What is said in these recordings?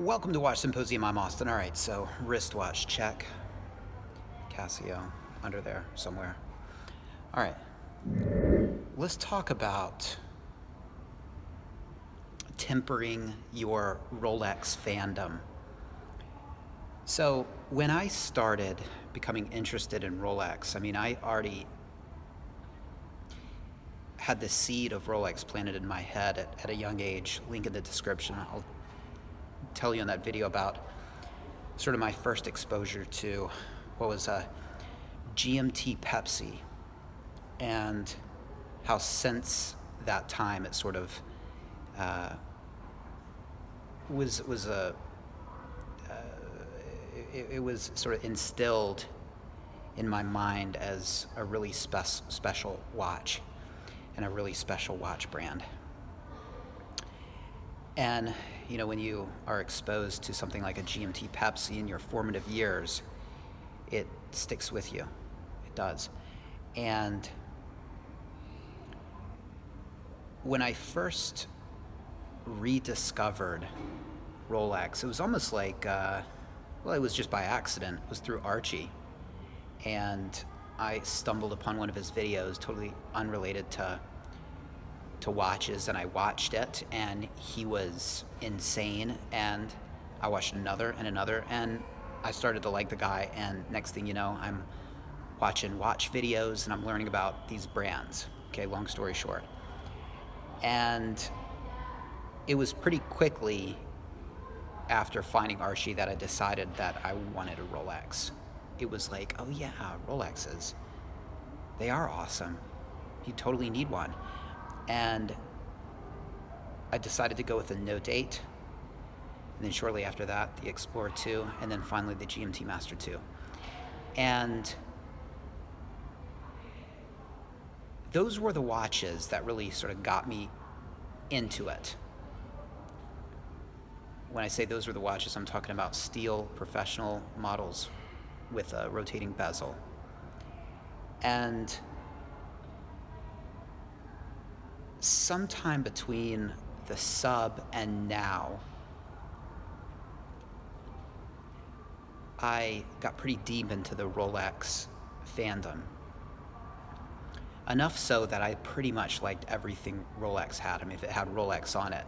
Welcome to Watch Symposium. I'm Austin. All right, so wristwatch check. Casio under there somewhere. All right, let's talk about tempering your Rolex fandom. So when I started becoming interested in Rolex, I already had the seed of Rolex planted in my head at a young age. Link in the description. I'll tell you in that video about sort of my first exposure to what was a GMT Pepsi, and how since that time it sort of was sort of instilled in my mind as a really special watch and a really special watch brand. And when you are exposed to something like a GMT Pepsi in your formative years, it sticks with you. It does. And when I first rediscovered Rolex, it was almost like, it was just by accident. It was through Archie. And I stumbled upon one of his videos, totally unrelated to watches, and I watched it, and he was insane, and I watched another and another, and I started to like the guy, and next thing you know, I'm watching watch videos and I'm learning about these brands. Okay, long story short. And it was pretty quickly after finding Archie that I decided that I wanted a Rolex. It was like, oh yeah, Rolexes, they are awesome. You totally need one. And I decided to go with the Note 8, and then shortly after that, the Explorer 2, and then finally the GMT Master 2. And those were the watches that really sort of got me into it. When I say those were the watches, I'm talking about steel professional models with a rotating bezel. And sometime between the sub and now, I got pretty deep into the Rolex fandom. Enough so that I pretty much liked everything Rolex had. If it had Rolex on it,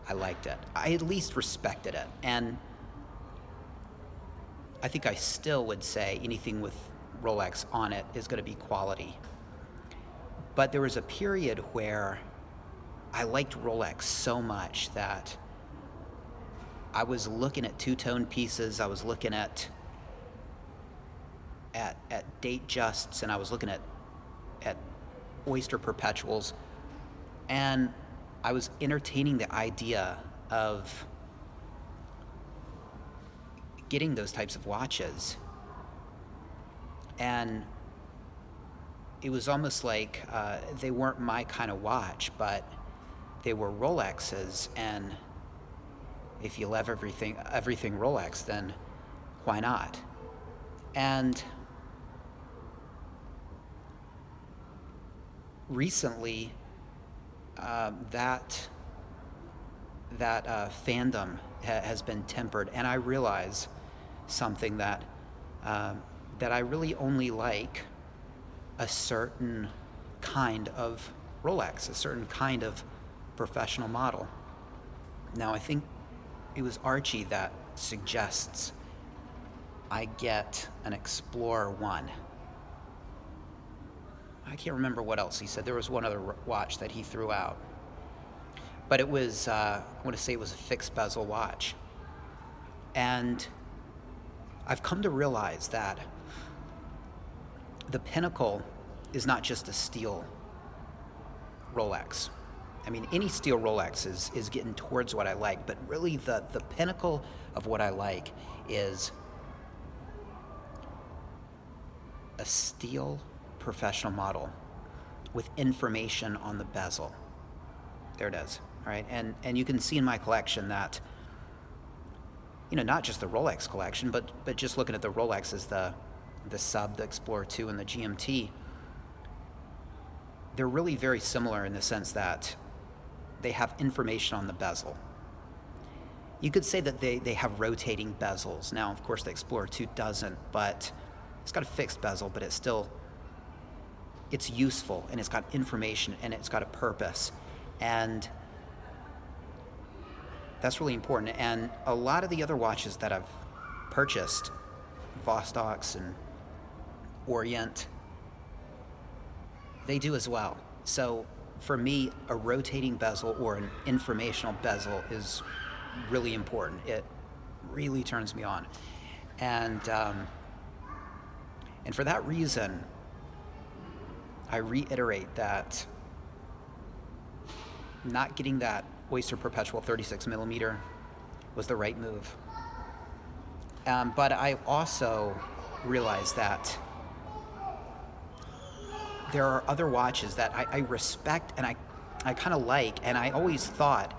I liked it. I at least respected it. And I think I still would say anything with Rolex on it is going to be quality. But there was a period where I liked Rolex so much that I was looking at two-tone pieces, I was looking at date justs, and I was looking at Oyster Perpetuals, and I was entertaining the idea of getting those types of watches. And it was almost like they weren't my kind of watch, but they were Rolexes, and if you love everything Rolex, then why not? And recently, that fandom has been tempered, and I realize something that I really only like a certain kind of Rolex, a certain kind of professional model. Now, I think it was Archie that suggests I get an Explorer 1. I can't remember what else he said. There was one other watch that he threw out. But it was, I want to say it was a fixed bezel watch. And I've come to realize that the Pinnacle is not just a steel Rolex. Any steel Rolex is getting towards what I like, but really the pinnacle of what I like is a steel professional model with information on the bezel. There it is, all right? And you can see in my collection that, not just the Rolex collection, but just looking at the Rolexes, the Sub, the Explorer 2, and the GMT, they're really very similar in the sense that they have information on the bezel. You could say that they have rotating bezels. Now, of course, the Explorer 2 doesn't, but it's got a fixed bezel, but it's useful, and it's got information, and it's got a purpose. And that's really important. And a lot of the other watches that I've purchased, Vostoks and Orient, they do as well. So for me, a rotating bezel or an informational bezel is really important. It really turns me on. And for that reason, I reiterate that not getting that Oyster Perpetual 36 millimeter was the right move. But I also realize that there are other watches that I respect and I kind of like, and I always thought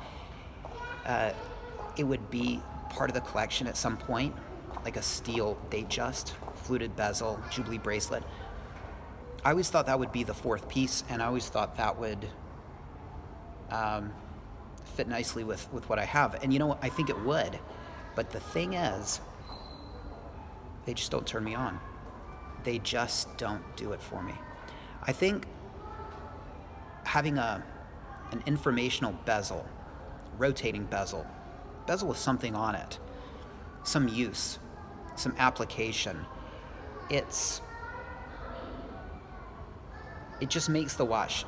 it would be part of the collection at some point, like a steel Datejust, fluted bezel, Jubilee bracelet. I always thought that would be the fourth piece, and I always thought that would fit nicely with what I have. And you know what? I think it would. But the thing is, they just don't turn me on. They just don't do it for me. I think having an informational bezel, rotating bezel with something on it, some use, some application, it just makes the watch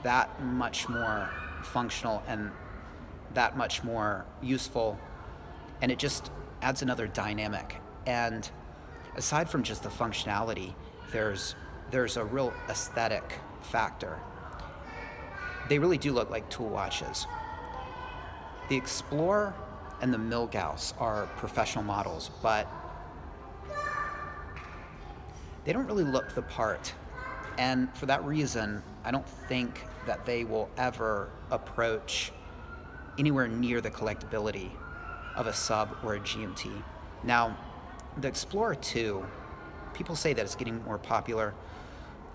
that much more functional and that much more useful, and it just adds another dynamic. And aside from just the functionality, there's a real aesthetic factor. They really do look like tool watches. The Explorer and the Milgauss are professional models, but they don't really look the part. And for that reason, I don't think that they will ever approach anywhere near the collectibility of a sub or a GMT. Now, the Explorer 2, people say that it's getting more popular,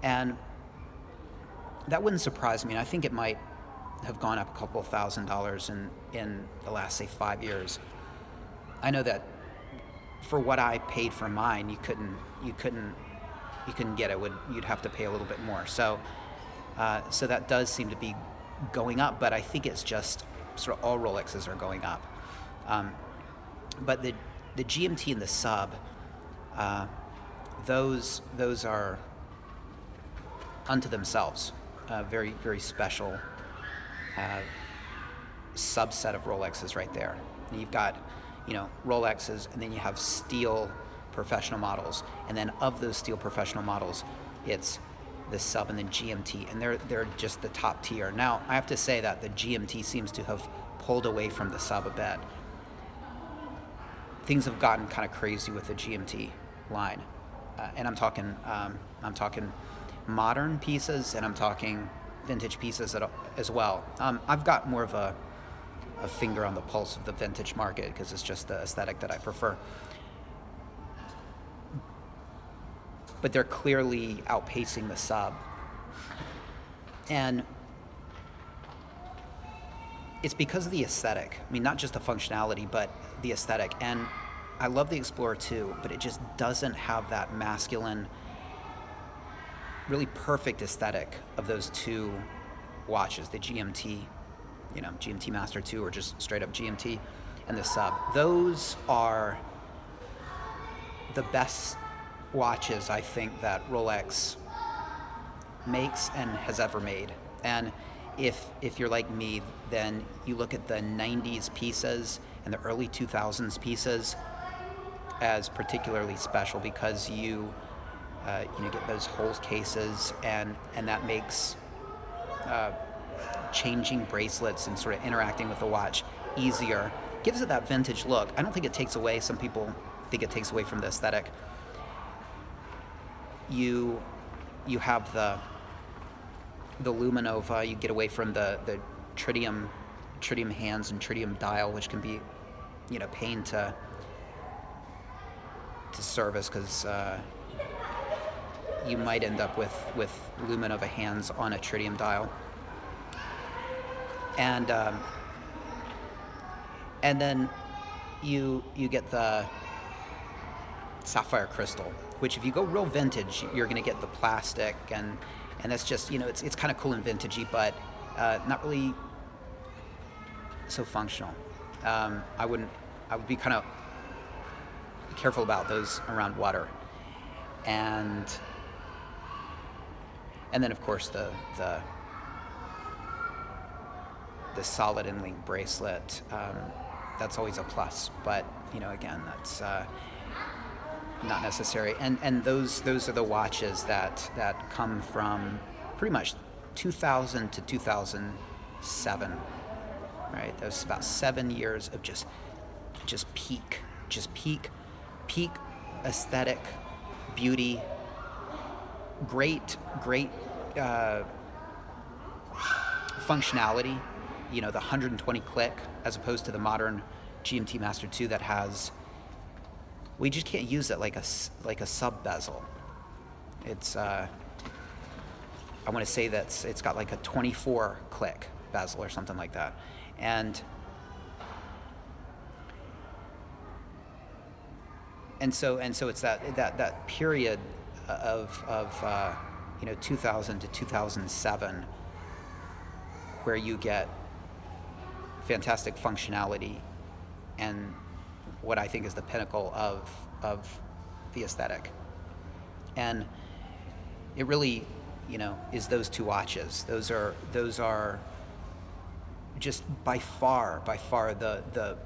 and that wouldn't surprise me. And I think it might have gone up a couple $1,000s in the last, say, 5 years. I know that for what I paid for mine, you couldn't get it. You'd have to pay a little bit more. So that does seem to be going up, but I think it's just sort of all Rolexes are going up. But the GMT and the sub, those are unto themselves a very, very special subset of Rolexes right there. And you've got, Rolexes, and then you have steel professional models, and then of those steel professional models, it's the sub and the GMT, and they're just the top tier. Now, I have to say that the GMT seems to have pulled away from the sub a bit. Things have gotten kind of crazy with the GMT line, and I'm talking modern pieces, and I'm talking vintage pieces as well. I've got more of a finger on the pulse of the vintage market because it's just the aesthetic that I prefer. But they're clearly outpacing the sub. And it's because of the aesthetic. I mean, not just the functionality, but the aesthetic. And I love the Explorer 2, but it just doesn't have that masculine, really perfect aesthetic of those two watches, the GMT, GMT Master 2 or just straight up GMT, and the sub. Those are the best watches I think that Rolex makes and has ever made. And if you're like me, then you look at the 90s pieces and the early 2000s pieces as particularly special because you get those whole cases, and that makes changing bracelets and sort of interacting with the watch easier. Gives it that vintage look. I don't think it takes away. Some people think it takes away from the aesthetic. You have the Luminova. You get away from the tritium hands and tritium dial, which can be pain to service because you might end up with Luminova hands on a tritium dial. And And then you get the sapphire crystal, which if you go real vintage, you're going to get the plastic, and that's just, it's kind of cool and vintagey, but not really so functional. I would be kind of careful about those around water. And then of course the solid and link bracelet, that's always a plus, but again, that's not necessary. And those are the watches that come from pretty much 2000 to 2007, right? There's about 7 years of just peak aesthetic beauty, great functionality. The 120 click, as opposed to the modern GMT Master 2 that has, we just can't use it like a sub bezel. It's I want to say that it's got like a 24 click bezel or something like that, and so it's that period of 2000 to 2007 where you get fantastic functionality and what I think is the pinnacle of the aesthetic. And it really, is those two watches. Those are just by far the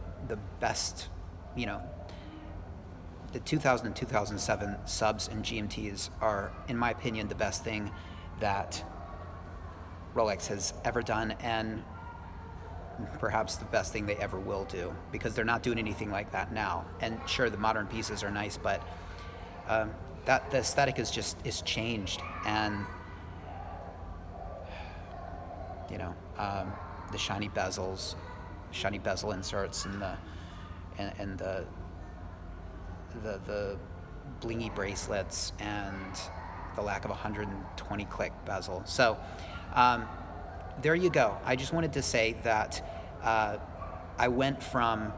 best, the 2000 and 2007 subs and GMTs are, in my opinion, the best thing that Rolex has ever done, and perhaps the best thing they ever will do, because they're not doing anything like that now. And sure, the modern pieces are nice, but that the aesthetic is changed, and the shiny bezels, shiny bezel inserts, and the blingy bracelets, and the lack of 120 click bezel. So there you go. I just wanted to say that I went from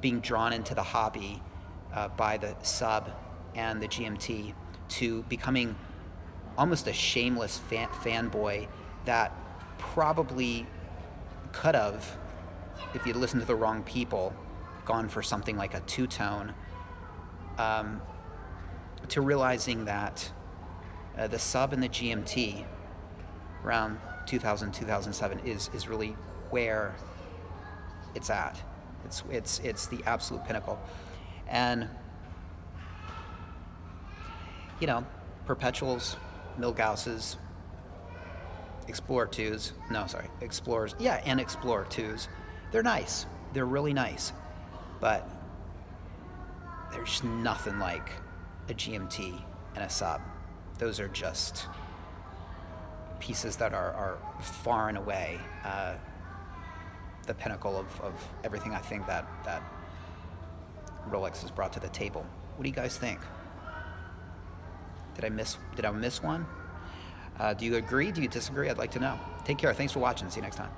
being drawn into the hobby by the sub and the GMT to becoming almost a shameless fanboy that probably could have, if you'd listened to the wrong people, gone for something like a two-tone, to realizing that the sub and the GMT around 2000, 2007 is really where it's at. It's the absolute pinnacle. And perpetuals, Milgausses, Explorers, and Explorer 2s, they're nice. They're really nice. But there's nothing like a GMT and a sub. Those are just pieces that are far and away the pinnacle of everything I think that Rolex has brought to the table. What do you guys think? Did I miss one? Do you agree? Do you disagree? I'd like to know. Take care. Thanks for watching. See you next time.